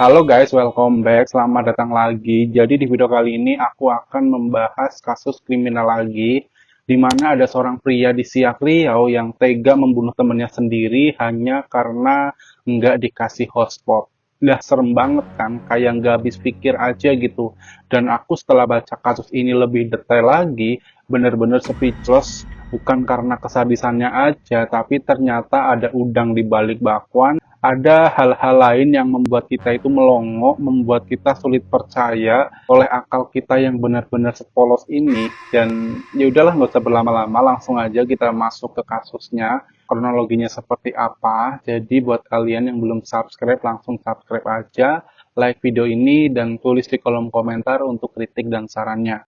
Halo guys, welcome back. Selamat datang lagi. Jadi di video kali ini aku akan membahas kasus kriminal lagi, di mana ada seorang pria di Siak Riau yang tega membunuh temannya sendiri hanya karena nggak dikasih hotspot. Udah serem banget kan, kayak nggak habis pikir aja gitu. Dan aku setelah baca kasus ini lebih detail lagi, bener-bener speechless. Bukan karena kesadisannya aja, tapi ternyata ada udang di balik bakwan, ada hal-hal lain yang membuat kita itu melongo, membuat kita sulit percaya oleh akal kita yang benar-benar sepolos ini. Dan ya udahlah, nggak usah berlama-lama, langsung aja kita masuk ke kasusnya, kronologinya seperti apa. Jadi buat kalian yang belum subscribe, langsung subscribe aja, like video ini, dan tulis di kolom komentar untuk kritik dan sarannya.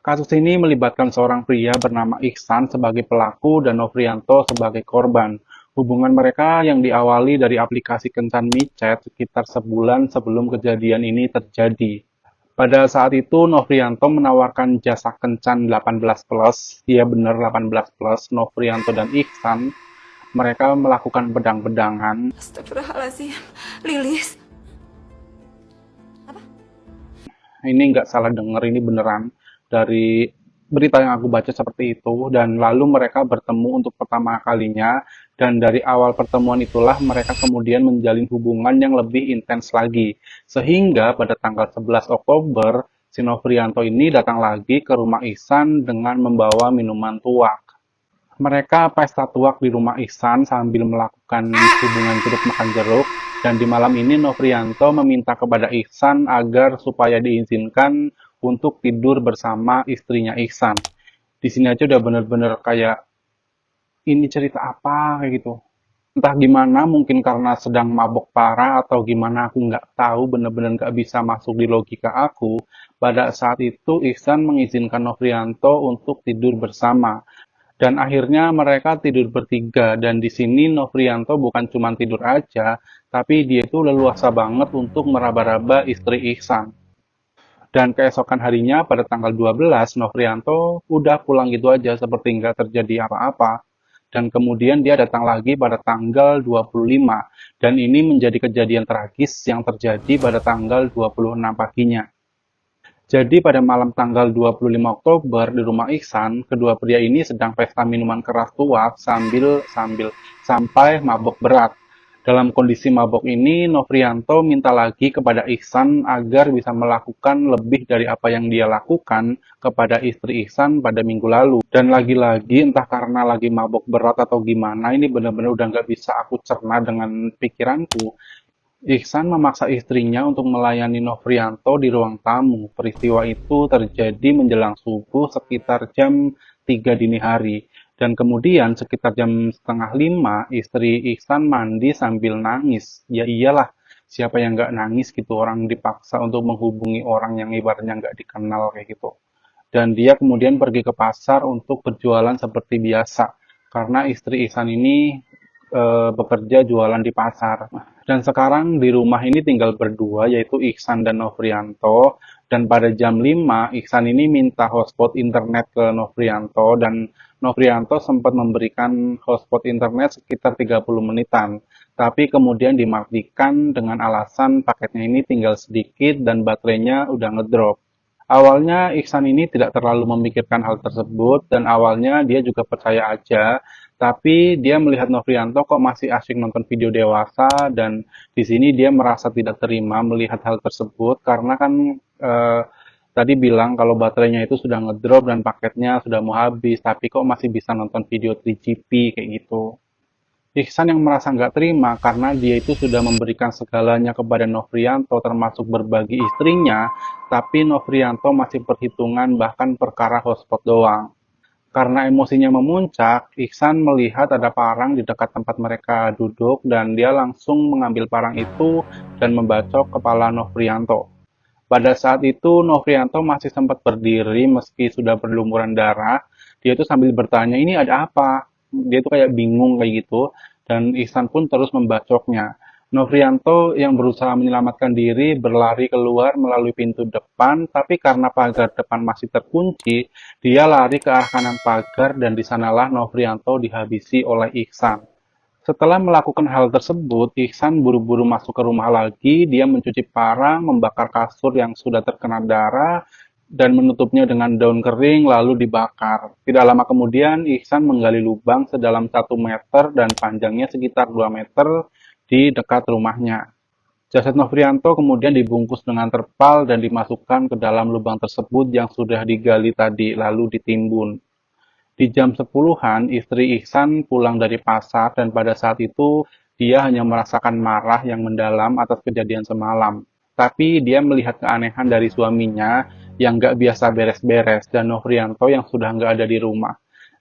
Kasus ini melibatkan seorang pria bernama Iksan sebagai pelaku dan Nofrianto sebagai korban. Hubungan mereka yang diawali dari aplikasi kencan micet sekitar sebulan sebelum kejadian ini terjadi. Pada saat itu, Nofrianto menawarkan jasa kencan 18+, iya benar 18+, Nofrianto dan Iksan. Mereka melakukan bedang-bedangan. Astagfirullahaladzim, Lilis. Ini nggak salah dengar, ini beneran dari berita yang aku baca seperti itu. Dan lalu mereka bertemu untuk pertama kalinya, dan dari awal pertemuan itulah mereka kemudian menjalin hubungan yang lebih intens lagi, sehingga pada tanggal 11 Oktober si Nofrianto ini datang lagi ke rumah Ihsan dengan membawa minuman tuak. Mereka pesta tuak di rumah Ihsan sambil melakukan hubungan jeruk makan jeruk, dan di malam ini Nofrianto meminta kepada Ihsan agar supaya diizinkan untuk tidur bersama istrinya Ihsan. Di sini aja udah bener-bener kayak, ini cerita apa kayak gitu. Entah gimana, mungkin karena sedang mabok parah atau gimana, aku nggak tahu, bener-bener nggak bisa masuk di logika aku. Pada saat itu Ihsan mengizinkan Nofrianto untuk tidur bersama. Dan akhirnya mereka tidur bertiga, dan di sini Nofrianto bukan cuma tidur aja, tapi dia itu leluasa banget untuk meraba-raba istri Ihsan. Dan keesokan harinya pada tanggal 12, Nofrianto udah pulang gitu aja seperti nggak terjadi apa-apa. Dan kemudian dia datang lagi pada tanggal 25, dan ini menjadi kejadian tragis yang terjadi pada tanggal 26 paginya. Jadi pada malam tanggal 25 Oktober di rumah Ihsan, kedua pria ini sedang pesta minuman keras tuak sampai mabok berat. Dalam kondisi mabok ini, Nofrianto minta lagi kepada Ihsan agar bisa melakukan lebih dari apa yang dia lakukan kepada istri Ihsan pada minggu lalu. Dan lagi-lagi, entah karena lagi mabok berat atau gimana, ini benar-benar udah nggak bisa aku cerna dengan pikiranku. Ihsan memaksa istrinya untuk melayani Nofrianto di ruang tamu. Peristiwa itu terjadi menjelang subuh sekitar jam 3 dini hari. Dan kemudian sekitar jam setengah 5, istri Ihsan mandi sambil nangis. Ya iyalah, siapa yang nggak nangis gitu, orang dipaksa untuk menghubungi orang yang ibaratnya nggak dikenal kayak gitu. Dan dia kemudian pergi ke pasar untuk berjualan seperti biasa. Karena istri Ihsan ini bekerja jualan di pasar. Dan sekarang di rumah ini tinggal berdua, yaitu Ihsan dan Nofrianto. Dan pada jam 5, Ihsan ini minta hotspot internet ke Nofrianto, dan Nofrianto sempat memberikan hotspot internet sekitar 30 menitan. Tapi kemudian dimatikan dengan alasan paketnya ini tinggal sedikit dan baterainya udah ngedrop. Awalnya Ihsan ini tidak terlalu memikirkan hal tersebut, dan awalnya dia juga percaya aja, tapi dia melihat Nofrianto kok masih asyik nonton video dewasa, dan di sini dia merasa tidak terima melihat hal tersebut karena kan eh, tadi bilang kalau baterainya itu sudah ngedrop dan paketnya sudah mau habis, tapi kok masih bisa nonton video 3GP kayak gitu. Ihsan yang merasa nggak terima karena dia itu sudah memberikan segalanya kepada Nofrianto termasuk berbagi istrinya, tapi Nofrianto masih perhitungan bahkan perkara hotspot doang. Karena emosinya memuncak, Ihsan melihat ada parang di dekat tempat mereka duduk, dan dia langsung mengambil parang itu dan membacok kepala Nofrianto. Pada saat itu Nofrianto masih sempat berdiri meski sudah berlumuran darah. Dia itu sambil bertanya, ini ada apa? Dia itu kayak bingung kayak gitu. Dan Ihsan pun terus membacoknya. Novrianto yang berusaha menyelamatkan diri berlari keluar melalui pintu depan, tapi karena pagar depan masih terkunci, dia lari ke arah kanan pagar dan di sanalah Novrianto dihabisi oleh Ihsan. Setelah melakukan hal tersebut, Ihsan buru-buru masuk ke rumah lagi. Dia mencuci parang, membakar kasur yang sudah terkena darah, dan menutupnya dengan daun kering lalu dibakar. Tidak lama kemudian, Ihsan menggali lubang sedalam 1 meter dan panjangnya sekitar 2 meter di dekat rumahnya. Jasad Novrianto kemudian dibungkus dengan terpal dan dimasukkan ke dalam lubang tersebut yang sudah digali tadi, lalu ditimbun. Di jam 10-an, istri Ihsan pulang dari pasar dan pada saat itu dia hanya merasakan marah yang mendalam atas kejadian semalam. Tapi dia melihat keanehan dari suaminya yang gak biasa beres-beres dan Novrianto yang sudah gak ada di rumah.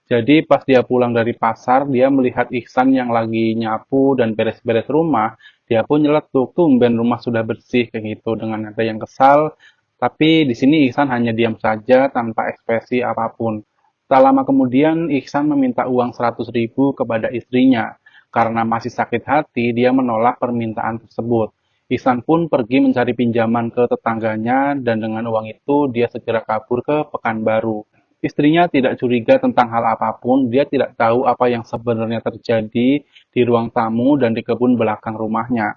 Jadi pas dia pulang dari pasar, dia melihat Ihsan yang lagi nyapu dan beres-beres rumah. Dia pun nyeletuk, tumben rumah sudah bersih kayak gitu dengan nada yang kesal. Tapi di sini Ihsan hanya diam saja tanpa ekspresi apapun. Tak lama kemudian, Ihsan meminta uang 100.000 kepada istrinya. Karena masih sakit hati, dia menolak permintaan tersebut. Ihsan pun pergi mencari pinjaman ke tetangganya dan dengan uang itu dia segera kabur ke Pekanbaru. Istrinya tidak curiga tentang hal apapun, dia tidak tahu apa yang sebenarnya terjadi di ruang tamu dan di kebun belakang rumahnya.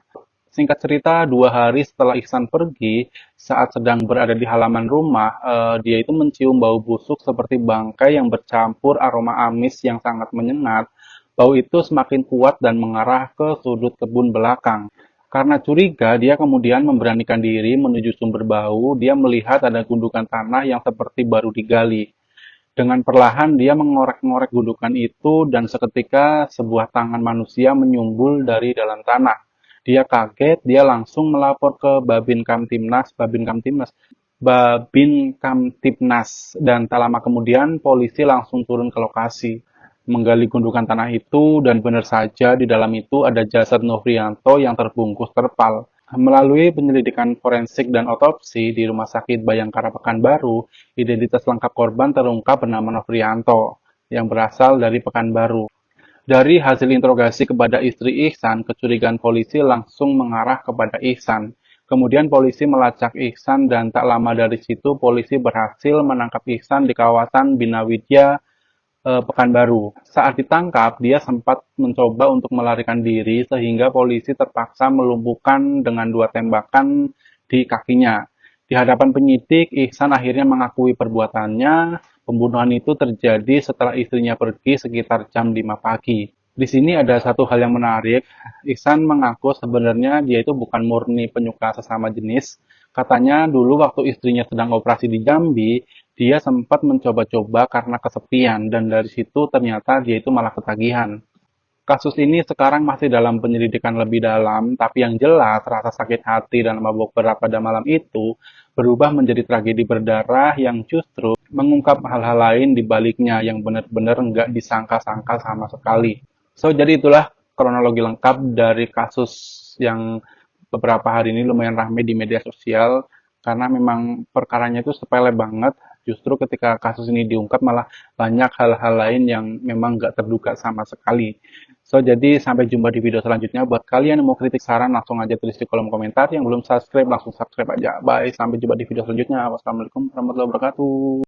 Singkat cerita, 2 hari setelah Ihsan pergi, saat sedang berada di halaman rumah, dia itu mencium bau busuk seperti bangkai yang bercampur aroma amis yang sangat menyengat. Bau itu semakin kuat dan mengarah ke sudut kebun belakang. Karena curiga, dia kemudian memberanikan diri menuju sumber bau. Dia melihat ada gundukan tanah yang seperti baru digali. Dengan perlahan dia mengorek-ngorek gundukan itu dan seketika sebuah tangan manusia menyumbul dari dalam tanah. Dia kaget, dia langsung melapor ke Babin Kamtibnas dan tak lama kemudian polisi langsung turun ke lokasi menggali gundukan tanah itu dan benar saja di dalam itu ada jasad Novrianto yang terbungkus terpal. Melalui penyelidikan forensik dan otopsi di Rumah Sakit Bayangkara Pekanbaru, identitas lengkap korban terungkap bernama Novrianto yang berasal dari Pekanbaru. Dari hasil interogasi kepada istri Ihsan, kecurigaan polisi langsung mengarah kepada Ihsan. Kemudian polisi melacak Ihsan dan tak lama dari situ polisi berhasil menangkap Ihsan di kawasan Bina Widya, Pekanbaru. Saat ditangkap, dia sempat mencoba untuk melarikan diri sehingga polisi terpaksa melumpuhkan dengan 2 tembakan di kakinya. Di hadapan penyidik, Ihsan akhirnya mengakui perbuatannya. Pembunuhan itu terjadi setelah istrinya pergi sekitar jam 5 pagi. Di sini ada satu hal yang menarik. Ihsan mengaku sebenarnya dia itu bukan murni penyuka sesama jenis. Katanya dulu waktu istrinya sedang operasi di Jambi, dia sempat mencoba-coba karena kesepian dan dari situ ternyata dia itu malah ketagihan. Kasus ini sekarang masih dalam penyelidikan lebih dalam, tapi yang jelas rasa sakit hati dan mabuk berat pada malam itu berubah menjadi tragedi berdarah yang justru mengungkap hal-hal lain di baliknya yang benar-benar nggak disangka-sangka sama sekali. So, jadi itulah kronologi lengkap dari kasus yang beberapa hari ini lumayan ramai di media sosial karena memang perkaranya itu sepele banget. Justru ketika kasus ini diungkap malah banyak hal-hal lain yang memang nggak terduga sama sekali. So, jadi sampai jumpa di video selanjutnya. Buat kalian yang mau kritik saran, langsung aja tulis di kolom komentar. Yang belum subscribe, langsung subscribe aja. Bye, sampai jumpa di video selanjutnya. Wassalamualaikum warahmatullahi wabarakatuh.